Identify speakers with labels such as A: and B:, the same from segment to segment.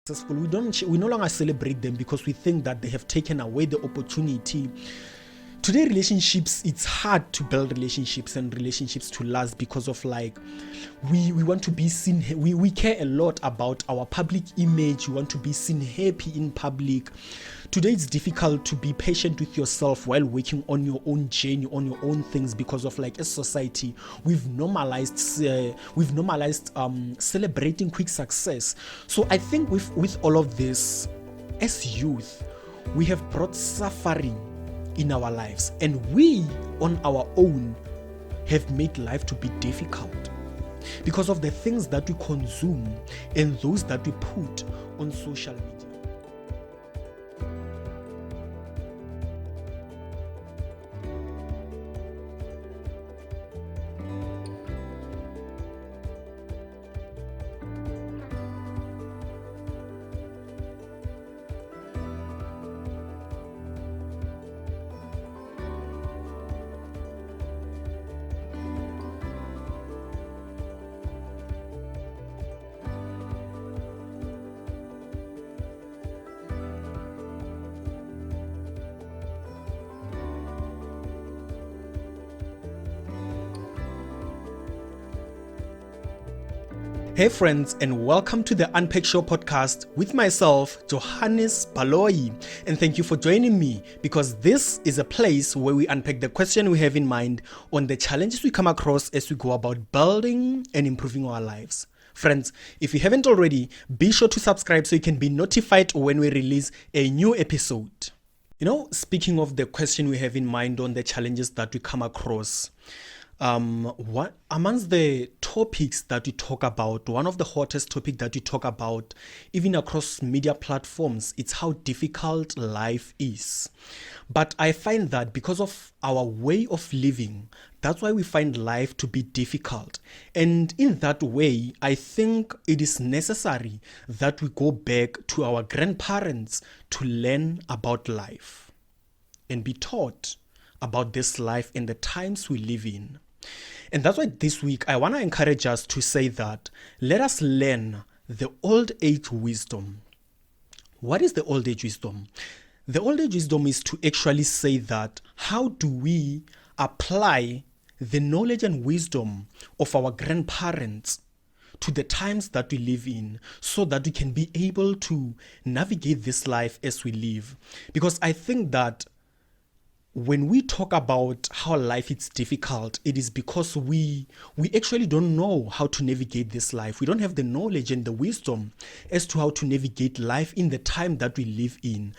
A: successful, we no longer celebrate them because we think that they have taken away the opportunity. Today, relationships, it's hard to build relationships and relationships to last because of we want to be seen. We care a lot about our public image. We want to be seen happy in public. Today, it's difficult to be patient with yourself while working on your own journey, on your own things, because of as society, we've normalized celebrating quick success. So I think with all of this, as youth, we have brought suffering in our lives, and we on our own have made life to be difficult because of the things that we consume and those that we put on social media. Hey friends, and welcome to the Unpack Show podcast with myself, Johannes Baloyi. And thank you for joining me, because this is a place where we unpack the question we have in mind on the challenges we come across as we go about building and improving our lives. Friends, if you haven't already, be sure to subscribe so you can be notified when we release a new episode. Speaking of the question we have in mind on the challenges that we come across, what amongst the topics that we talk about, one of the hottest topics that we talk about, even across media platforms, it's how difficult life is. But I find that because of our way of living, that's why we find life to be difficult. And in that way, I think it is necessary that we go back to our grandparents to learn about life and be taught about this life and the times we live in. And that's why this week I want to encourage us to say that let us learn the old age wisdom. What is the old age wisdom? The old age wisdom is to actually say that how do we apply the knowledge and wisdom of our grandparents to the times that we live in, so that we can be able to navigate this life as we live. Because I think that when we talk about how life is difficult, it is because we actually don't know how to navigate this life. We don't have the knowledge and the wisdom as to how to navigate life in the time that we live in.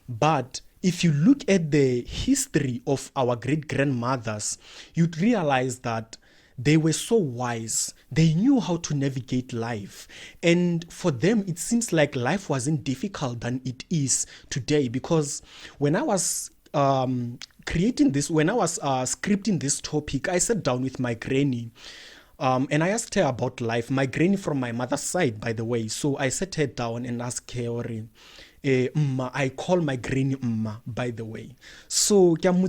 A: But if you look at the history of our great-grandmothers, you'd realize that they were so wise. They knew how to navigate life. And for them, it seems like life wasn't difficult than it is today. Because when I was scripting this topic, I sat down with my granny and I asked her about life. My granny from my mother's side, by the way. So I sat her down and asked her, I call my granny Mma, by the way. So I'm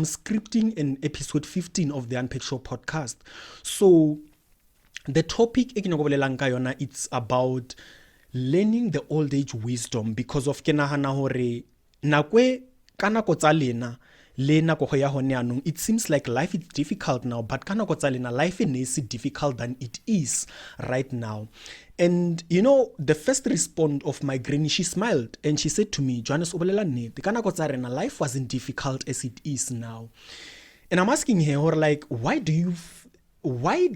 A: scripting in episode 15 of the Unpack Show podcast. So the topic it's about learning the old age wisdom, because of it seems like life is difficult now, but life is difficult than it is right now. And the first response of my granny, she smiled and she said to me, Johannes, life wasn't difficult as it is now. And I'm asking her, why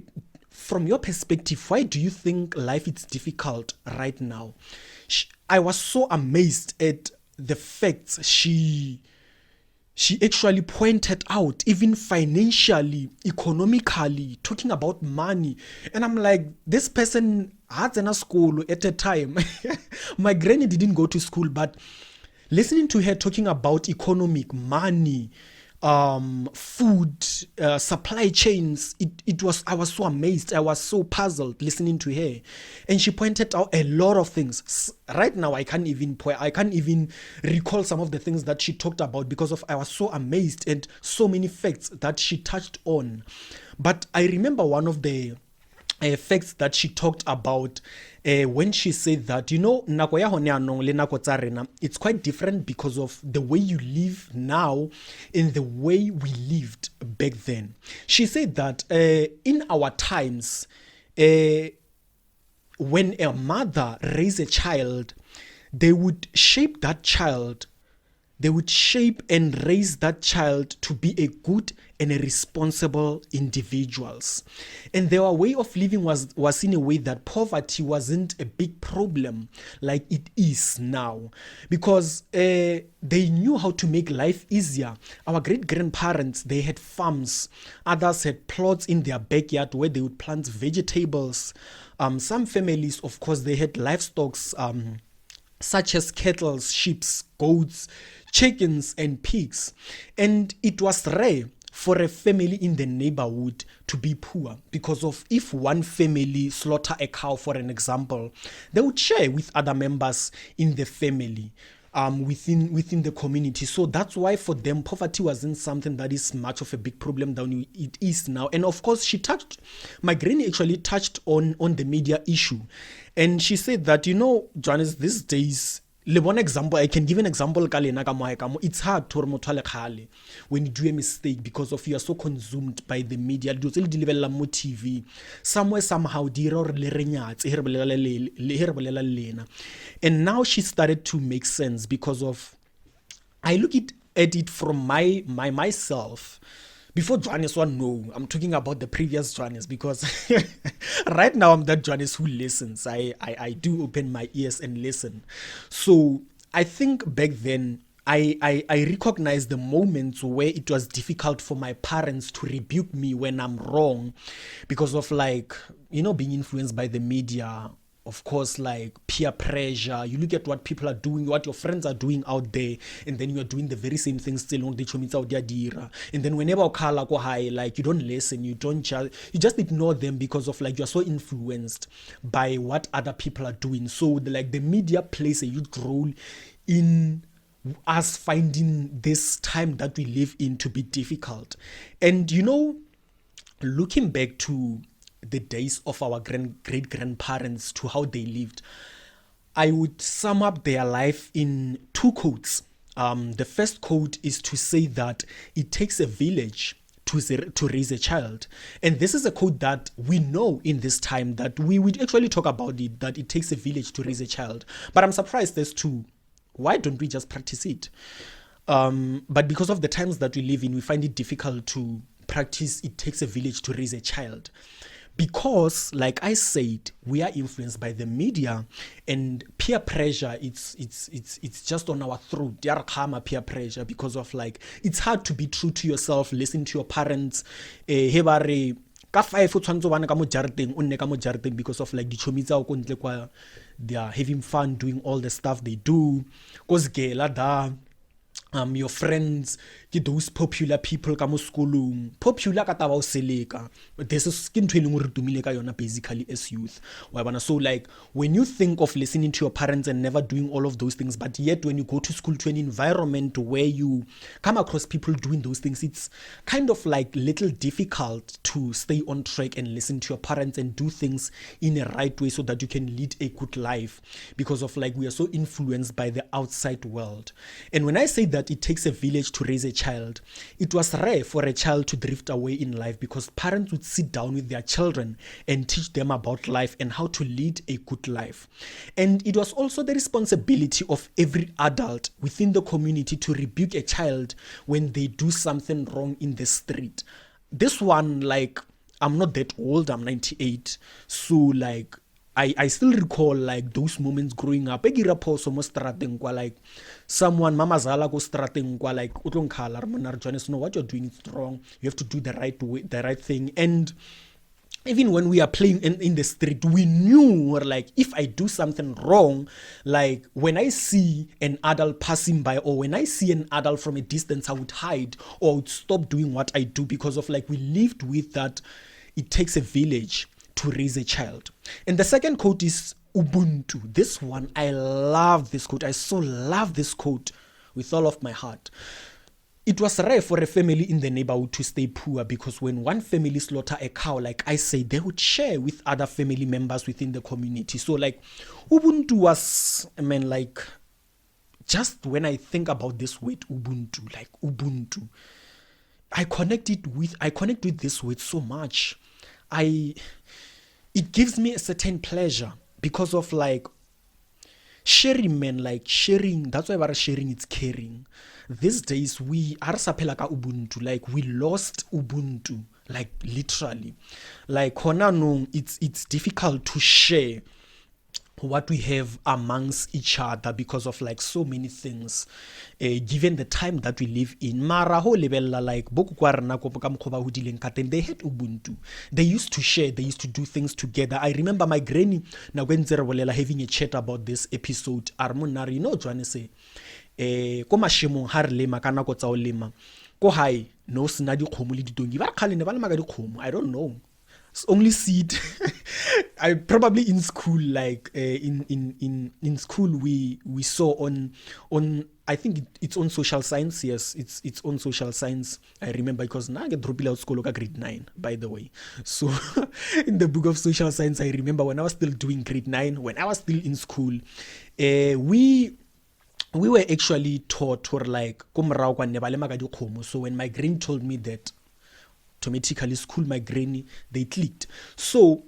A: from your perspective, why do you think life is difficult right now? I was so amazed at the facts she actually pointed out, even financially, economically, talking about money. And I'm like, this person had in a school at a time. My granny didn't go to school, but listening to her talking about economic, money, food, supply chains, I was so amazed. I was so puzzled listening to her. And she pointed out a lot of things. Right now, I can't even recall some of the things that she talked about, because I was so amazed at so many facts that she touched on. But I remember one of the facts that she talked about when she said that, nako ya hone anong le nako tsa rena, it's quite different because of the way you live now and the way we lived back then. She said that in our times, when a mother raised a child, they would shape that child. They would shape and raise that child to be a good and a responsible individuals. And their way of living was in a way that poverty wasn't a big problem like it is now, because they knew how to make life easier. Our great-grandparents, they had farms. Others had plots in their backyard where they would plant vegetables. Some families, of course, they had livestock, such as cattle, sheep, goats, chickens, and pigs. And it was rare for a family in the neighborhood to be poor, because of if one family slaughter a cow, for an example, they would share with other members in the family. Within the community. So that's why for them poverty wasn't something that is much of a big problem than it is now. And of course my granny actually touched on the media issue, and she said that, Johannes, these days, one example, I can give an example. It's hard to when you do a mistake because of you are so consumed by the media. TV somewhere somehow. And now she started to make sense because of, I look at it from myself. Before Johannes one, no, I'm talking about the previous Johannes, because right now I'm that Johannes who listens. I do open my ears and listen. So I think back then I recognize the moments where it was difficult for my parents to rebuke me when I'm wrong, because of being influenced by the media. Of course, like peer pressure. You look at what people are doing, what your friends are doing out there, and then you are doing the very same thing still on the. And then whenever you go high, you don't listen, you just ignore them, because of you are so influenced by what other people are doing. So the media plays a huge role in us finding this time that we live in to be difficult. And looking back to the days of our great-grandparents, to how they lived, I would sum up their life in two quotes. The first quote is to say that it takes a village to raise a child. And this is a quote that we know in this time, that we would actually talk about it, that it takes a village to raise a child. But I'm surprised as to why don't we just practice it? But because of the times that we live in, we find it difficult to practice it takes a village to raise a child. Because, like I said, we are influenced by the media and peer pressure. It's just on our throat. Peer pressure, because of it's hard to be true to yourself. Listen to your parents. Ka 5 o tshwantse bana ka mo jareteng, o nne ka mo jareteng, because of dichomi tsa go ntle kwa, they are having fun doing all the stuff they do. Your friends, those popular people ka mo skolong, popular ka taba o seleka. This is ke ntho e leng re tumile ka yona basically as youth. So when you think of listening to your parents and never doing all of those things, but yet when you go to school, to an environment where you come across people doing those things, it's kind of little difficult to stay on track and listen to your parents and do things in a right way so that you can lead a good life, because of we are so influenced by the outside world. And when I say that it takes a village to raise a child, it was rare for a child to drift away in life, because parents would sit down with their children and teach them about life and how to lead a good life. And it was also the responsibility of every adult within the community to rebuke a child when they do something wrong in the street. This one, I'm not that old, I'm 98, so I still recall those moments growing up. Someone mama zala go strateng kwa Johannes, no, what you're doing is wrong. You have to do the right way, the right thing. And even when we are playing in the street, we knew if I do something wrong, when I see an adult passing by, or when I see an adult from a distance, I would hide or would stop doing what I do, because of we lived with that it takes a village to raise a child. And the second quote is Ubuntu. This one, I love this quote. I so love this quote with all of my heart. it was rare for a family in the neighborhood to stay poor, because when one family slaughter a cow, like I say, they would share with other family members within the community. So like Ubuntu was, I mean, like, just when I think about this word Ubuntu, like Ubuntu, I connect with this word so much. It gives me a certain pleasure because of like sharing, man, like sharing. That's why we're sharing, it's caring. These days we are sapelaka Ubuntu, like we lost Ubuntu, like literally. Like honano, it's difficult to share what we have amongst each other because of like so many things, given the time that we live in. Mara ho lebella, like boku kwa rena ko ka mokgwa ba hodileng ka teng, they had Ubuntu. They used to share, they used to do things together. I remember my granny na go ntse re bolela having a chat about this episode. Armonari, you know, Johannes ko mashemong ha re lema ka nako tsa o lema ko hae no sena dikgomo le ditonki ba re kgale ne ba lema ka dikgomo. I don't know, it's only seed. I probably in school, like in school we saw on I think it's on social science. Yes, it's on social science. I remember because now I get dropped out school grade 9, by the way. So in the book of social science, I remember when I was still doing grade 9, when I was still in school, we were actually taught, or like, so when my granny told me that, automatically school, my granny, they clicked. So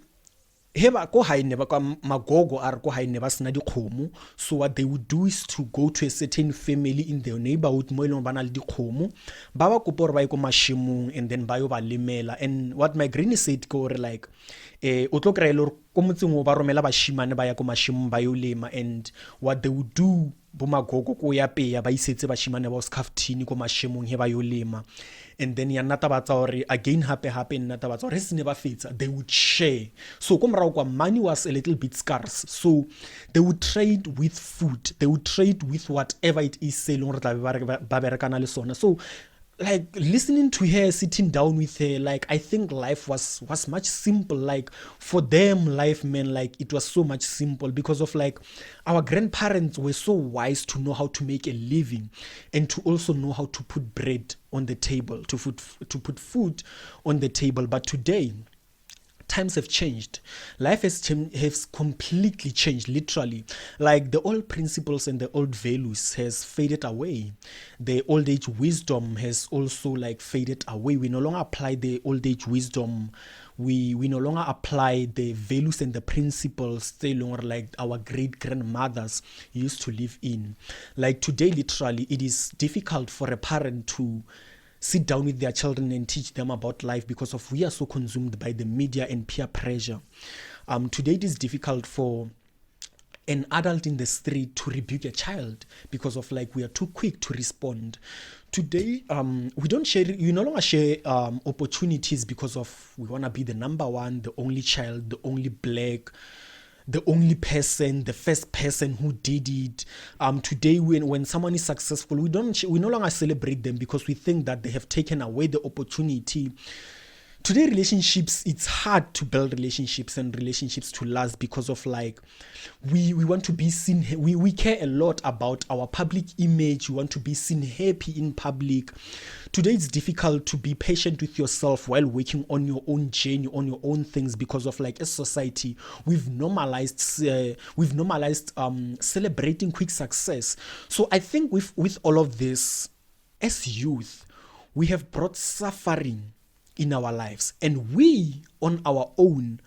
A: heba ko hae ne ba kwa magogo are ko hae ne ba sena dikgomo. So what they would do is to go to a certain family in their neighborhood mo eleng ba na le dikgomo, ba ba kopa gore ba ye ko mashemong, and then ba yo ba lemela. And what my granny said ko re like o tlo kry le ko motseng o ba romela bashimane ba ya ko mashemong ba yo lema. And what they would do bo magogo ko ya peya ba isetse bashimane ba skaftini ko mashemong he ba yo lema. And then ya natabatsa gore again hape natabatsa gore se ne ba fetsa, they would share. So ko morago kwa money was a little bit scarce, so they would trade with food, they would trade with whatever it is selling gore tla ba berekana le sona. So like listening to her, sitting down with her, like I think life was much simple. Like for them, life, man, like it was so much simple because of like our grandparents were so wise to know how to make a living and to also know how to put bread on the table, to put food on the table. But today, times have changed. Life has completely changed, literally. Like the old principles and the old values has faded away. The old age wisdom has also like faded away. We no longer apply the old age wisdom. We no longer apply the values and the principles they longer like our great grandmothers used to live in. Like today, literally, it is difficult for a parent to sit down with their children and teach them about life because of we are so consumed by the media and peer pressure. Today it is difficult for an adult in the street to rebuke a child because of like we are too quick to respond. Today, we no longer share opportunities because of we want to be the number one, the only child, the only black, the only person, the first person who did it. Today, when someone is successful, we no longer celebrate them because we think that they have taken away the opportunity. Today, relationships, it's hard to build relationships and relationships to last because of like we want to be seen. We care a lot about our public image. We want to be seen happy in public. Today, it's difficult to be patient with yourself while working on your own journey, on your own things because of like a society we've normalized celebrating quick success. So I think with all of this, as youth, we have brought suffering in our lives, and we on our own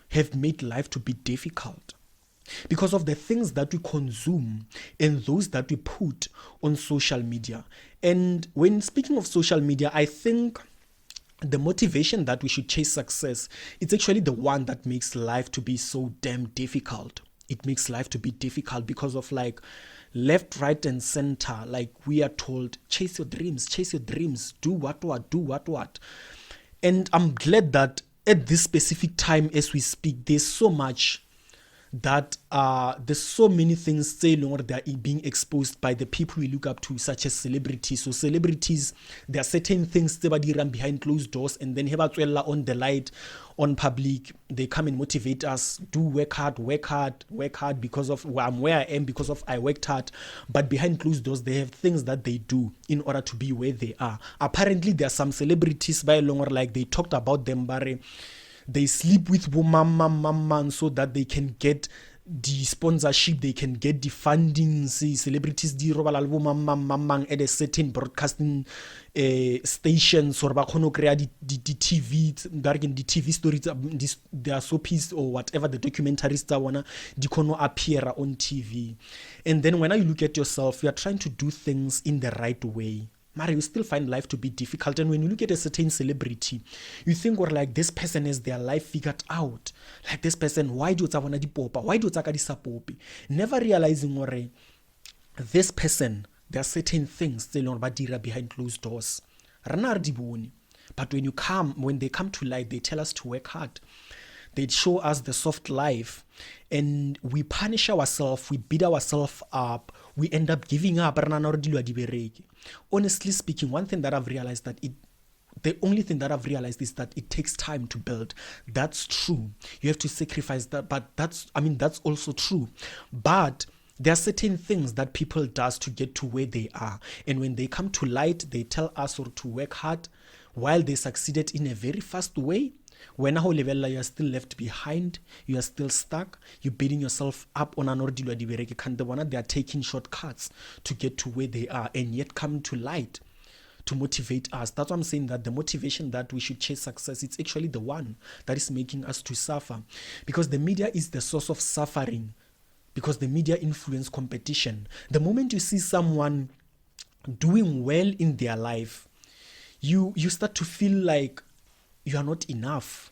A: have made life to be difficult because of the things that we consume and those that we put on social media. And when speaking of social media, I think the motivation that we should chase success, it's actually the one that makes life to be so damn difficult. It makes life to be difficult because of like left, right, and center. Like we are told, chase your dreams, do what. And I'm glad that at this specific time as we speak, there's so much that there's so many things that are being exposed by the people we look up to, such as celebrities. So celebrities, there are certain things that they run behind closed doors, and then on the light, on public, they come and motivate us, do work hard because of I'm where I am, because of I worked hard. But behind closed doors, they have things that they do in order to be where they are. Apparently, there are some celebrities by longer, like they talked about them, but they sleep with woman so that they can get the sponsorship, they can get the funding. See, celebrities di robala le mamang at a certain broadcasting stations, or ba khono create the TV, the TV stories, their soapies or whatever the documentaries are wanna di kono appear on TV. And then when you look at yourself, you are trying to do things in the right way. Mara, you still find life to be difficult. And when you look at a certain celebrity, you think, or like, this person has their life figured out. Like, this person, why do you want to popa? Why do you want to never realizing, or this person, there are certain things still behind closed doors. But when they come to light, they tell us to work hard. They show us the soft life, and we punish ourselves, we beat ourselves up, we end up giving up. Honestly speaking, one thing that I've realized the only thing that I've realized is that it takes time to build. That's true. You have to sacrifice that, but that's also true. But there are certain things that people does to get to where they are. And when they come to light, they tell us to work hard. While they succeeded in a very fast way, when a whole level you are still left behind, you are still stuck, you're beating yourself up on an ordeal. They are taking shortcuts to get to where they are, and yet come to light to motivate us. That's why I'm saying that the motivation that we should chase success, it's actually the one that is making us to suffer, because the media is the source of suffering, because the media influence competition. The moment you see someone doing well in their life, you start to feel like you are not enough.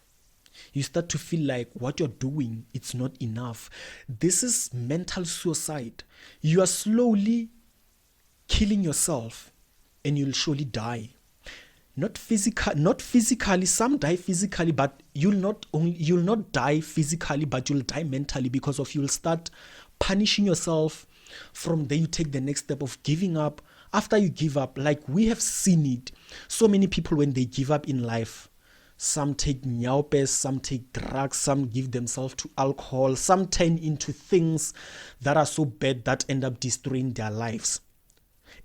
A: You start to feel like what you're doing, it's not enough. This is mental suicide. You are slowly killing yourself, and you'll surely die. Not physically. Some die physically, but you'll not die physically, but you'll die mentally, because you'll start punishing yourself. From there, you take the next step of giving up. After you give up, like we have seen it, so many people, when they give up in life, some take nyaupes, some take drugs, some give themselves to alcohol, some turn into things that are so bad that end up destroying their lives.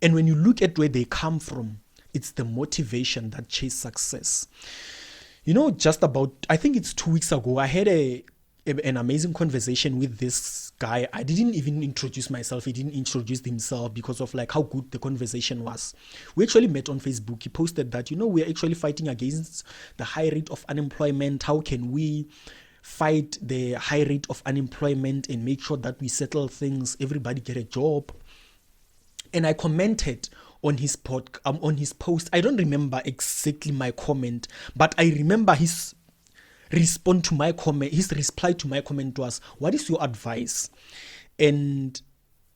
A: And when you look at where they come from, it's the motivation that chase success. Just about, I think it's 2 weeks ago, I had an amazing conversation with this guy. I didn't even introduce myself. He didn't introduce himself because of like how good the conversation was. We actually met on Facebook. He posted that, we're actually fighting against the high rate of unemployment. How can we fight the high rate of unemployment and make sure that we settle things, everybody get a job? And I commented on his post. I don't remember exactly my comment, but I remember his reply to my comment was, what is your advice? And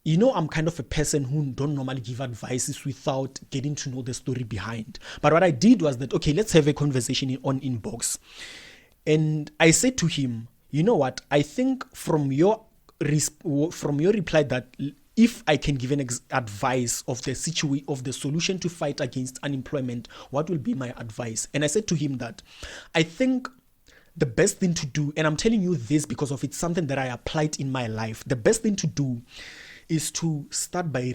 A: I'm kind of a person who don't normally give advices without getting to know the story behind. But what I did was that, okay, let's have a conversation on inbox. And I said to him, you know what, I think from your reply that if I can give an advice of the solution to fight against unemployment, what will be my advice? And I said to him that I think the best thing to do, and I'm telling you this because of it's something that I applied in my life, the best thing to do is to start by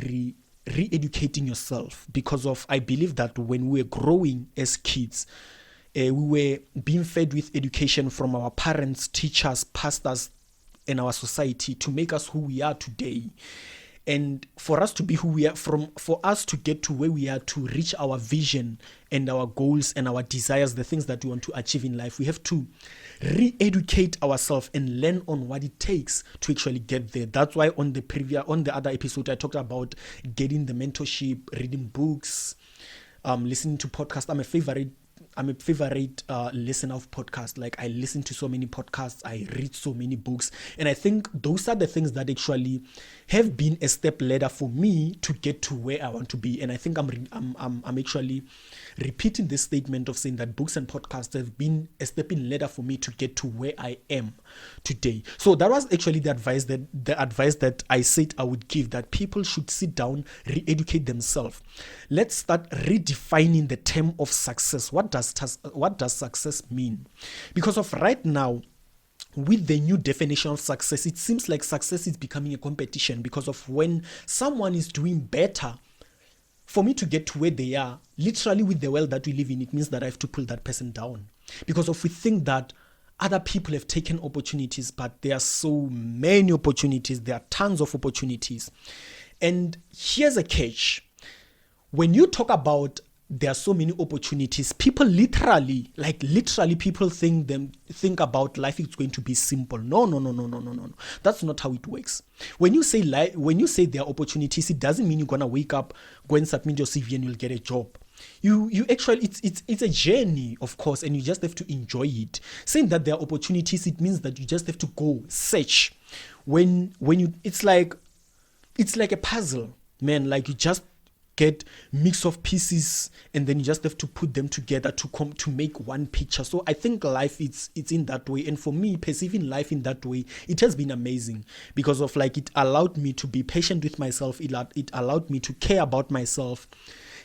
A: re-educating yourself, because I believe that when we were growing as kids, we were being fed with education from our parents, teachers, pastors, and our society to make us who we are today. And for us to be who we are, for us to get to where we are, to reach our vision and our goals and our desires, the things that we want to achieve in life, we have to re-educate ourselves and learn on what it takes to actually get there. That's why on the other episode, I talked about getting the mentorship, reading books, listening to podcasts. I'm a favorite a favorite listener of podcasts. Like, I listen to so many podcasts, I read so many books, and I think those are the things that actually have been a step ladder for me to get to where I want to be. And I think I'm actually repeating this statement of saying that books and podcasts have been a stepping ladder for me to get to where I am today. So that was actually the advice that I said I would give, that people should sit down, re-educate themselves. Let's start redefining the term of success. What does success mean? Because of right now, with the new definition of success, it seems like success is becoming a competition, because of when someone is doing better, for me to get to where they are, literally with the world that we live in, it means that I have to pull that person down. Because if we think that other people have taken opportunities, but there are so many opportunities, there are tons of opportunities. And here's a catch. When you talk about there are so many opportunities, people literally people think about life is going to be simple. No. That's not how it works. When you say there are opportunities, it doesn't mean you're gonna wake up, go and submit your CV and you'll get a job. You actually, it's a journey, of course, and you just have to enjoy it. Saying that there are opportunities, it means that you just have to go search. When you, it's like a puzzle, man. Like, you just get mix of pieces and then you just have to put them together to make one picture. So I think life it's in that way, and for me, perceiving life in that way, it has been amazing, because of like, it allowed me to be patient with myself. It allowed me to care about myself.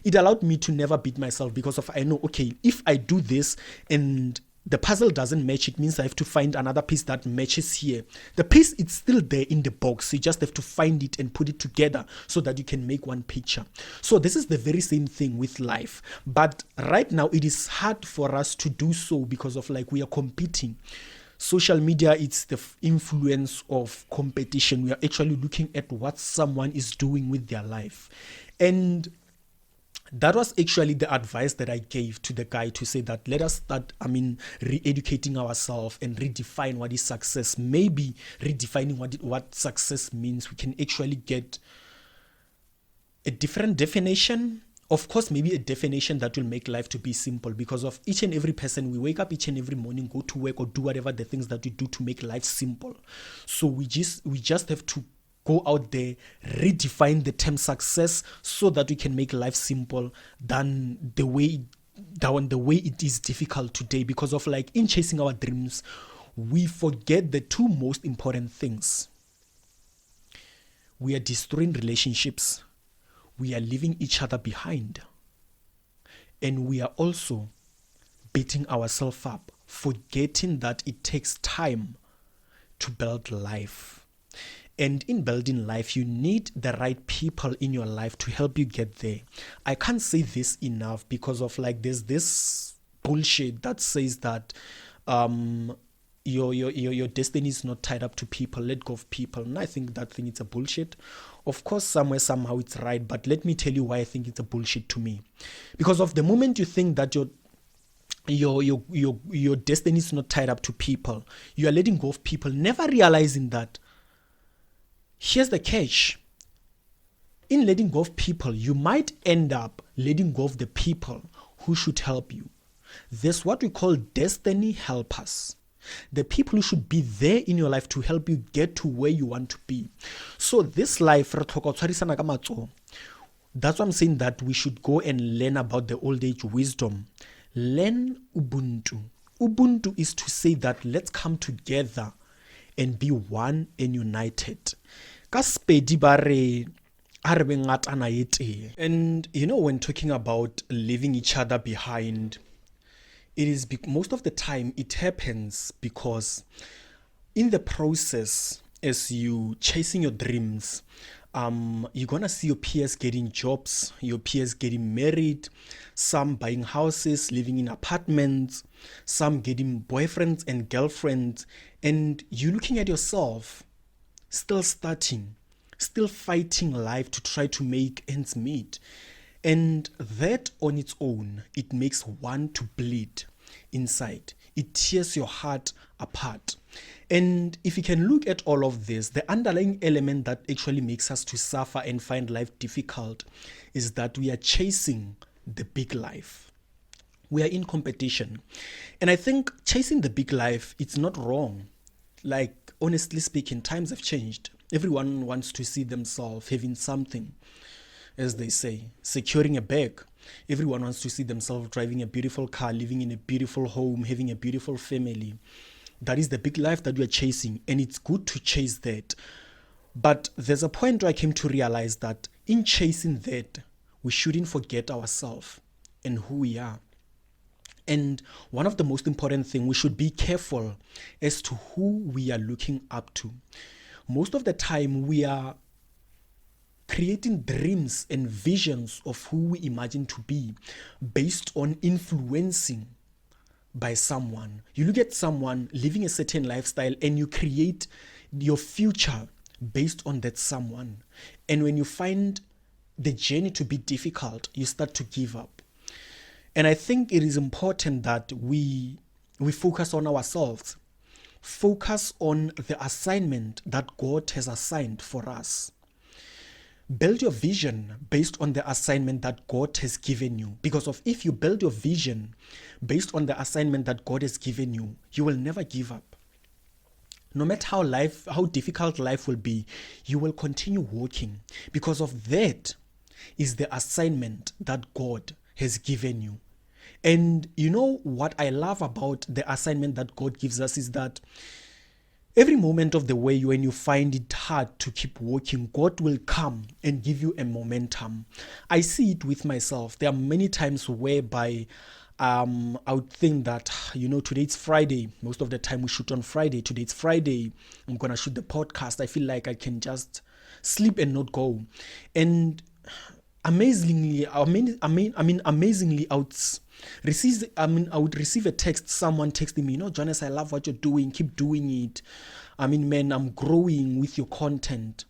A: It allowed me to never beat myself, because of, I know, okay, if I do this and the puzzle doesn't match, it means I have to find another piece that matches here. The piece, it's still there in the box. You just have to find it and put it together so that you can make one picture. So this is the very same thing with life. But right now, it is hard for us to do so, because of like, we are competing. Social media, it's the influence of competition. We are actually looking at what someone is doing with their life. And that was actually the advice that I gave to the guy, to say that let us start, re-educating ourselves and redefine what is success. Maybe redefining what success means, we can actually get a different definition. Of course, maybe a definition that will make life to be simple, because of each and every person, we wake up each and every morning, go to work or do whatever the things that we do to make life simple. So we just have to go out there, redefine the term success, so that we can make life simple than the way it is difficult today. Because of like, in chasing our dreams, we forget the two most important things. We are destroying relationships. We are leaving each other behind. And we are also beating ourselves up, forgetting that it takes time to build life. And in building life, you need the right people in your life to help you get there. I can't say this enough, because of like, there's this bullshit that says that your destiny is not tied up to people. Let go of people. And I think that thing, it's a bullshit. Of course, somehow it's right, but let me tell you why I think it's a bullshit to me. Because of the moment you think that your destiny is not tied up to people, you are letting go of people, never realizing that. Here's the catch. In letting go of people, you might end up letting go of the people who should help you. There's what we call destiny helpers. The people who should be there in your life to help you get to where you want to be. So this life, that's why I'm saying that we should go and learn about the old age wisdom. Learn Ubuntu. Ubuntu is to say that let's come together and be one and united. And when talking about leaving each other behind, it is most of the time it happens because in the process, as you chasing your dreams, you're gonna see your peers getting jobs, your peers getting married, some buying houses, living in apartments, some getting boyfriends and girlfriends, and you're looking at yourself, still fighting life to try to make ends meet. And that on its own, it makes one to bleed inside. It tears your heart apart. And if you can look at all of this, the underlying element that actually makes us to suffer and find life difficult is that we are chasing the big life. We are in competition. And I think chasing the big life, it's not wrong. Like, honestly speaking, times have changed. Everyone wants to see themselves having something, as they say, securing a bag. Everyone wants to see themselves driving a beautiful car, living in a beautiful home, having a beautiful family. That is the big life that we are chasing, and it's good to chase that. But there's a point where I came to realize that in chasing that, we shouldn't forget ourselves and who we are. And one of the most important things, we should be careful as to who we are looking up to. Most of the time, we are creating dreams and visions of who we imagine to be based on influencing by someone. You look at someone living a certain lifestyle and you create your future based on that someone. And when you find the journey to be difficult, you start to give up. And I think it is important that we focus on ourselves. Focus on the assignment that God has assigned for us. Build your vision based on the assignment that God has given you. Because if you build your vision based on the assignment that God has given you, you will never give up. No matter how difficult life will be, you will continue working. Because of that is the assignment that God has given you. And you know what I love about the assignment that God gives us is that every moment of the way, when you find it hard to keep working, God will come and give you a momentum. I see it with myself. There are many times whereby I would think that, today it's Friday. Most of the time we shoot on Friday. Today it's Friday. I'm going to shoot the podcast. I feel like I can just sleep and not go. And amazingly, I would receive a text, someone texting me, Johannes, I love what you're doing. Keep doing it. Man, I'm growing with your content.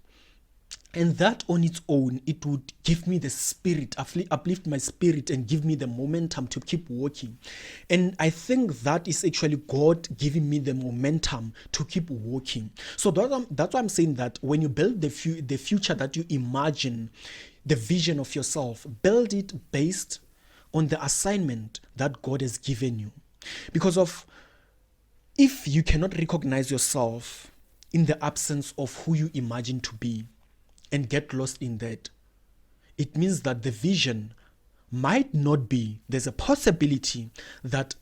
A: And that on its own, it would give me the spirit, uplift my spirit and give me the momentum to keep working. And I think that is actually God giving me the momentum to keep working. So that's why I'm saying that when you build the future that you imagine, the vision of yourself, build it based on the assignment that God has given you. Because if you cannot recognize yourself in the absence of who you imagine to be and get lost in that, it means that the vision might not be, there's a possibility that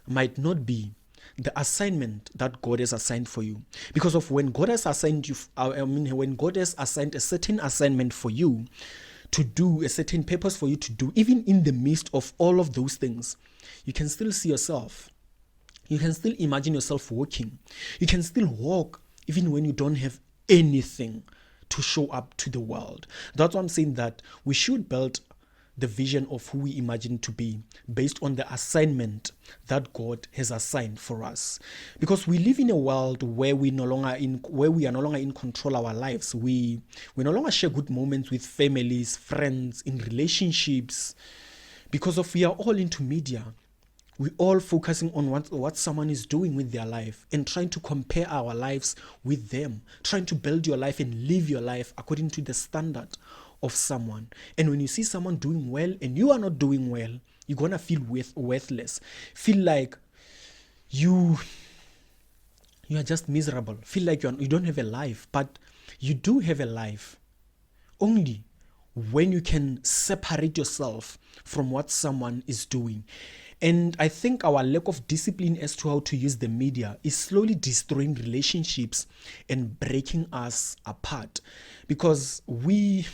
A: might not be the assignment that God has assigned for you. Because when God has assigned you, when God has assigned a certain assignment for you to do, a certain purpose for you to do, even in the midst of all of those things, you can still see yourself. You can still imagine yourself walking. You can still walk even when you don't have anything to show up to the world. That's why I'm saying that we should build the vision of who we imagine to be based on the assignment that God has assigned for us. Because we live in a world where we are no longer in control of our lives. We no longer share good moments with families, friends, in relationships, because we are all into media. We're all focusing on what someone is doing with their life and trying to compare our lives with them, trying to build your life and live your life according to the standard of someone. And when you see someone doing well and you are not doing well, you're going to feel worthless. Feel like you are just miserable. Feel like you don't have a life, but you do have a life. Only when you can separate yourself from what someone is doing. And I think our lack of discipline as to how to use the media is slowly destroying relationships and breaking us apart. Because we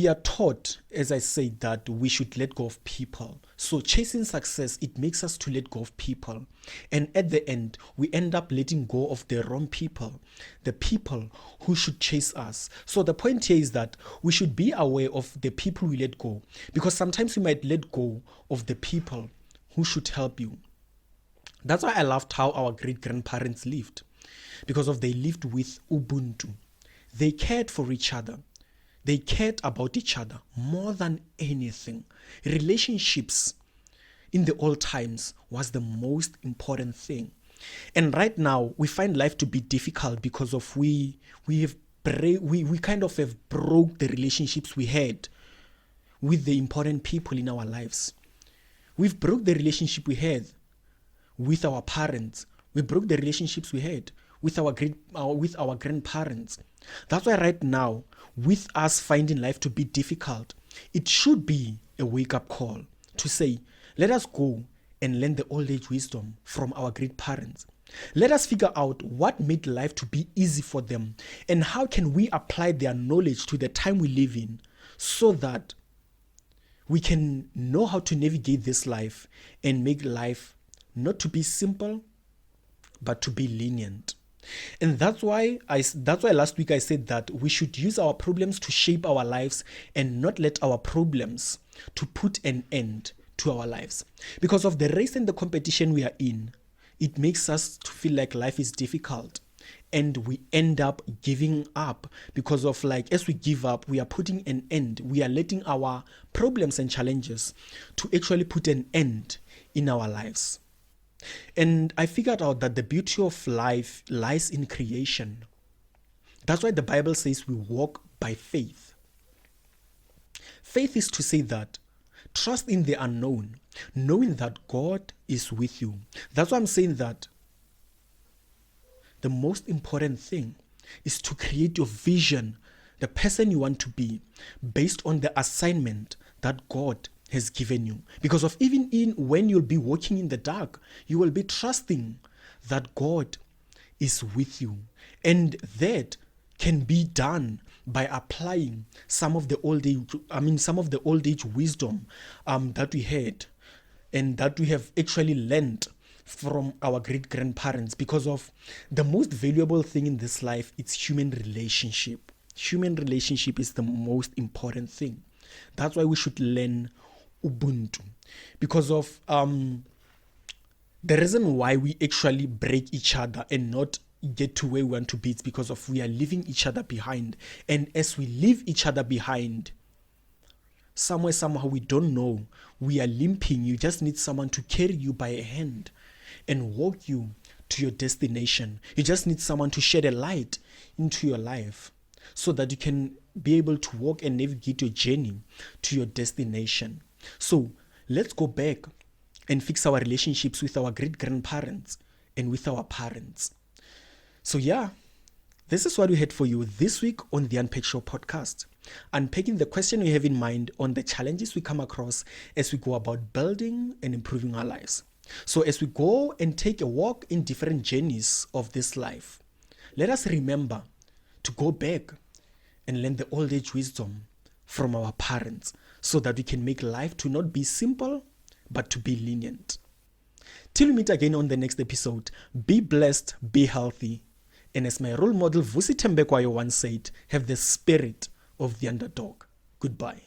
A: are taught, as I said, that we should let go of people. So chasing success, it makes us to let go of people. And at the end, we end up letting go of the wrong people, the people who should chase us. So the point here is that we should be aware of the people we let go, because sometimes we might let go of the people who should help you. That's why I loved how our great-grandparents lived, because they lived with Ubuntu. They cared for each other. They cared about each other more than anything. Relationships in the old times was the most important thing. And right now, we find life to be difficult because of we kind of have broke the relationships we had with the important people in our lives. We've broke the relationship we had with our parents. We broke the relationships we had with with our grandparents. That's why right now, with us finding life to be difficult, it should be a wake-up call to say, let us go and learn the old age wisdom from our great parents. Let us figure out what made life to be easy for them and how can we apply their knowledge to the time we live in so that we can know how to navigate this life and make life not to be simple, but to be lenient. And that's why last week I said that we should use our problems to shape our lives and not let our problems to put an end to our lives. Because of the race and the competition we are in, it makes us to feel like life is difficult. And we end up giving up because of as we give up, we are putting an end. We are letting our problems and challenges to actually put an end in our lives. And I figured out that the beauty of life lies in creation. That's why the Bible says we walk by faith. Faith is to say that trust in the unknown, knowing that God is with you. That's why I'm saying that the most important thing is to create your vision, the person you want to be, based on the assignment that God has given you. Because of even in when you'll be walking in the dark, you will be trusting that God is with you. And that can be done by applying some of the old age wisdom that we had and that we have actually learned from our great grandparents. Because of the most valuable thing in this life, it's human relationship. Human relationship is the most important thing. That's why we should learn Ubuntu. Because of the reason why we actually break each other and not get to where we want to be, it's because of we are leaving each other behind. And as we leave each other behind, somehow we don't know, we are limping. You just need someone to carry you by a hand and walk you to your destination. You just need someone to shed a light into your life so that you can be able to walk and navigate your journey to your destination. So let's go back and fix our relationships with our great grandparents and with our parents. So yeah, this is what we had for you this week on the Unpacked Show podcast. Unpacking the question we have in mind on the challenges we come across as we go about building and improving our lives. So as we go and take a walk in different journeys of this life, let us remember to go back and learn the old age wisdom from our parents so that we can make life to not be simple, but to be lenient. Till we meet again on the next episode, be blessed, be healthy, and as my role model Vusi Tembekwayo once said, have the spirit of the underdog. Goodbye.